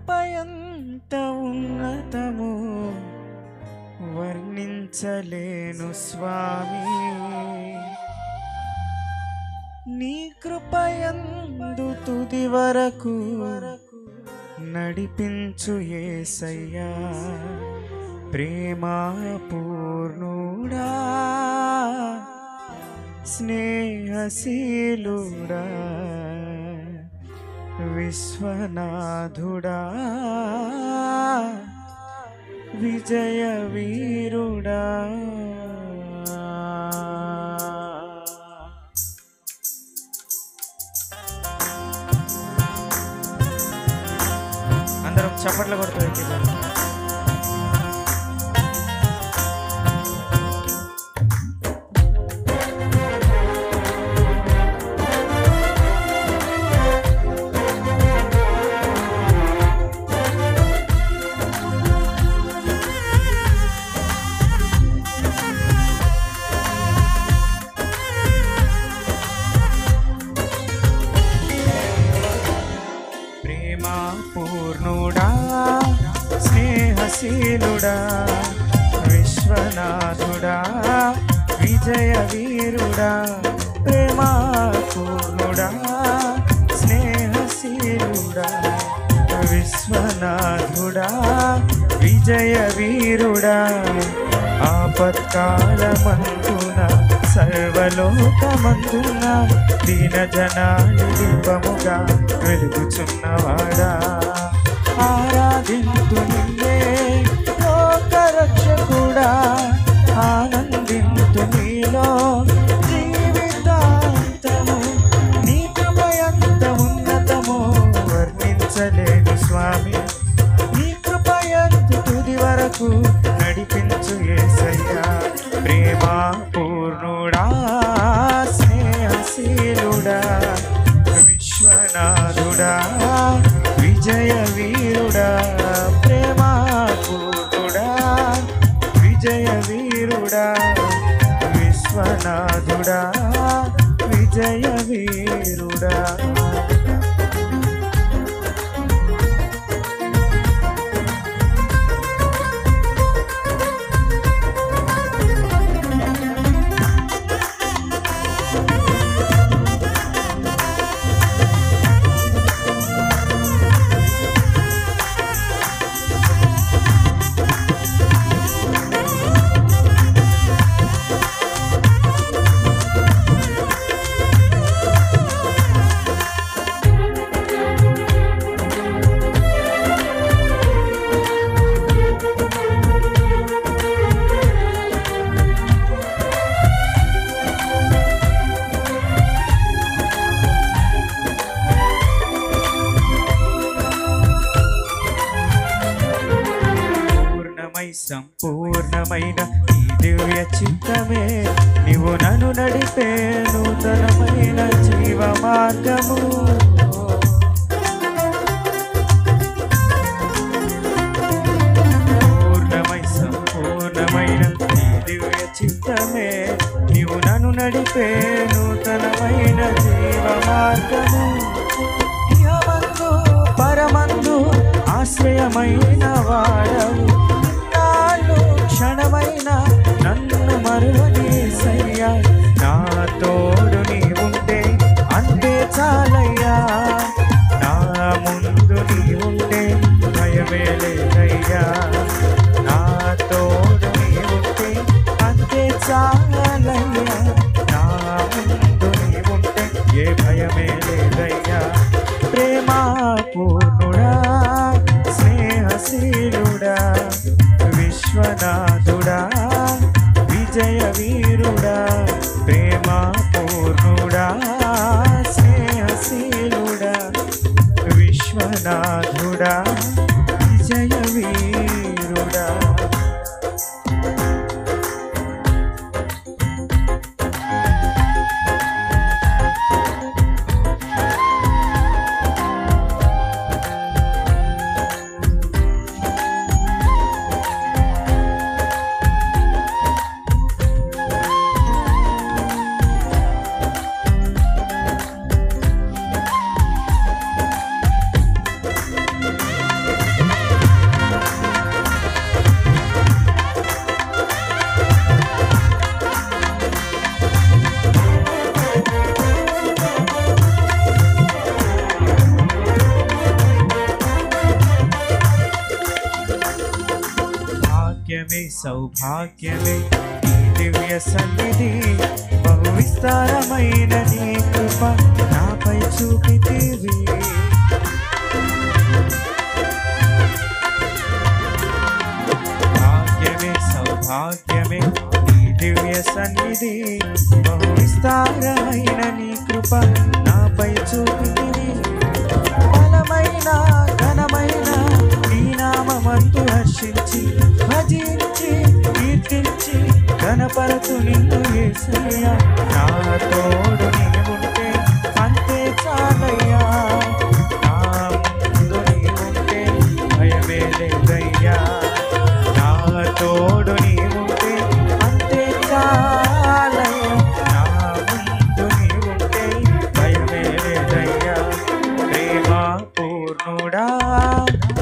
కృప ఎంత ఉన్నతమో వర్ణించలేను స్వామి. నీ కృపయందు తుది వరకు నడిపించు యేసయ్యా. ప్రేమా పూర్ణుడా స్నేహశీలుడా విశ్వనాథుడా విజయ వీరుడా. అందరం చప్పట్లు కొడుతూ పూర్ణుడా స్నేహశీలుడా విశ్వనాథుడా విజయ వీరుడా. ప్రేమా పూర్ణుడా స్నేహశీలుడా విశ్వనాథుడా విజయ వీరుడా. ఆపత్కాలమందున సర్వలోకమందున దీన జనాలు దీపముగా వెలుగుచున్నవాడా. ఆరాధింతు నిన్నే లోకరక్షకుడా, ఆనందింతు నీలో జీవితాంతము. నీ కృప ఎంత ఉన్నతమో వర్ణించలేను స్వామి. నీ కృప ఎంత తుది వరకు నడిపించు యేసయ్యా. ప్రేమా పూర్ణుడా స్నేహశీలుడా విశ్వనాథుడా విజయ వీరుడా. ప్రేమా పూర్ణుడా విజయ వీరుడా విశ్వనాథుడా విజయ వీరుడా. సంపూర్ణమైన ఈ దివ్య చిత్తమే నీవు నన్ను నడిపే నూతనమైన జీవ మార్గము. సంపూర్ణమైన ఈ దివ్య చిత్తమే నీవు నన్ను నడిపే నూతనమైన జీవ మార్గము. ఇహమందు పరమందు ఆశ్రయమైన వాడవు, క్షణమైన నన్ను మరువని యేసయ్యా. నా తోడు నీ ఉంటే అంతే చాలయ్యా, నా ముందు నీ ఉంటే భయమే లేదయ్యా. నా తోడు నీ ఉంటే అంతే చాలయ్యా, నా ముందు నీ ఉంటే ఏ భయమే లేదయ్యా. ప్రేమా పూర్ణుడా స్నేహశీలుడా విశ్వనాథుడా విజయ వీరుడా. ప్రేమా పూర్ణుడా స్నేహశీలుడా విశ్వనాథుడా విజయ వీరుడా. భాగ్యమే సౌభాగ్యమే నీ దివ్య సన్నిధి, బహు విస్తారమైన నీ కృప నాపై చూపితివి. భాగ్యమే సౌభాగ్యమే నీ దివ్య సన్నిధి, బహు విస్తారమైన నీ కృప నాపై చూపితివి. బలమైన ఘనమైన నీ నామమందు హర్షించి భజించి కీర్తించి ఘనపరచు నిన్ను యేసయ్యా. నా తోడు నీవుంటే అంతే చాలయ్యా, నా ముందు నీవుంటే భయమే లేదయ్యా. నా తోడు నీవుంటే అంతే చాలయ్యా, నా ముందు నీవుంటే భయమే లేదయ్యా. ప్రేమ పూర్ణుడా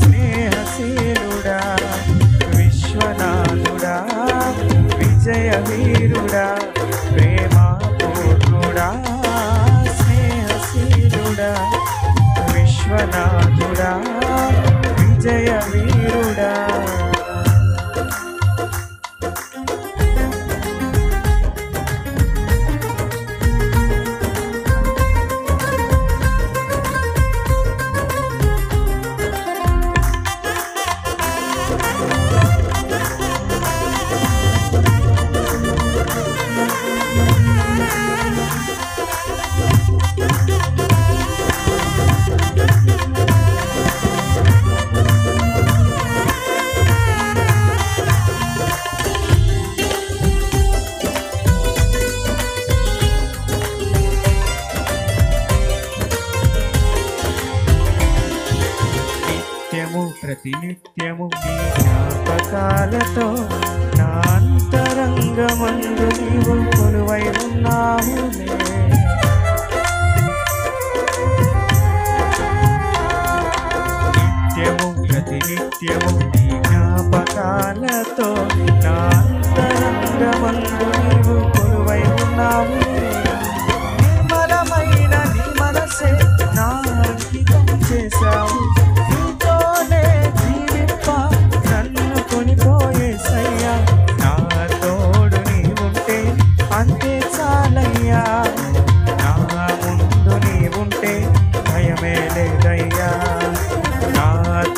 స్నేహశీలుడా విశ్వనాథుడా విజయ వీరుడా, ప్రేమ పూర్ణుడా స్నేహశీలుడా విశ్వనాథుడా విజయ వీరుడా. ప్రతినిత్యము నీ జ్ఞాపకాలతో నా అంతరంగమందు నీవు కొలువై ఉన్నావులే. నిత్యము ప్రతినిత్యము నీ జ్ఞాపకాలతో నా అంతరంగమందు నీవు కొలువై ఉన్నావులే. నిర్మలమైన నీ మనసే నా అంకితం చేశావు, అంతే చాలయ్యా. నా ముందు నీవుంటే భయమే లేదయ్యా, నా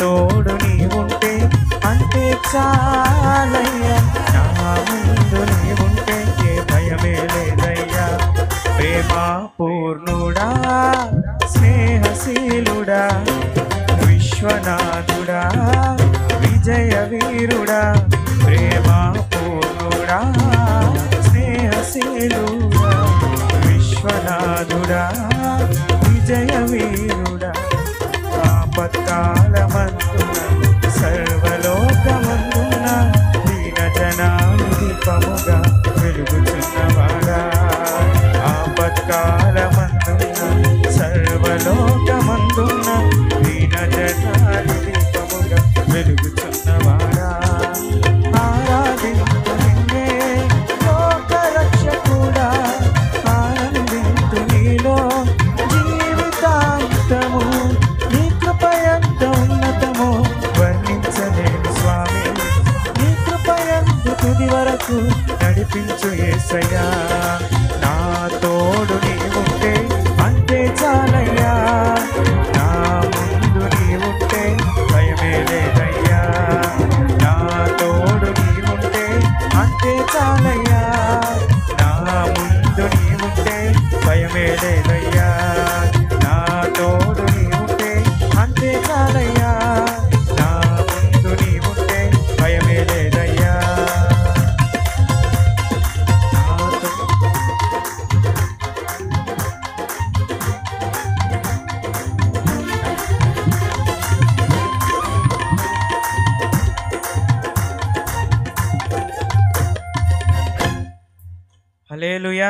తోడు నీవుంటే అంతే చాలయ్యా. నా ముందు నీవుంటే భయమే లేదయ్యా. ప్రేమ పూర్ణుడా స్నేహశీలుడా విశ్వనాథుడా విజయ వీరుడా, ప్రేమ పూర్ణుడా స్నేహశీలుడా విశ్వనాథుడా విజయ వీరుడా. ఆపత్కాలమందున సర్వలోకమందున దీన జనాలు దీపముగా వెలుగుచున్నవాడా. ఆపత్కాలమందున సర్వలోకమందున దీన జనాలు దీపముగా వెలుగుచున్నవాడా. ఆరాధించు నిన్నే లోకరక్షకుడా, ఆనందించు నీలో జీవితాంతము. నీ కృప ఎంత ఉన్నతమో వర్ణించలేను స్వామి, నీ కృప ఎంత తుది వరకు నడిపించు యేసయ్యా. నా తోడు నీవుంటే అంతే చాలయ్యా, నా ముందు నీవుంటే భయమే లేదయ్యా. నా తోడు నీవుంటే అంతే చాలయ్యా, నా ముందు నీవుంటే భయమే లేదయ్యా. నా తోడు నీవుంటే అంతే చాలయ్యా, నా ముందు నీవుంటే భయమే లేదయ్యా. హల్లెలూయా.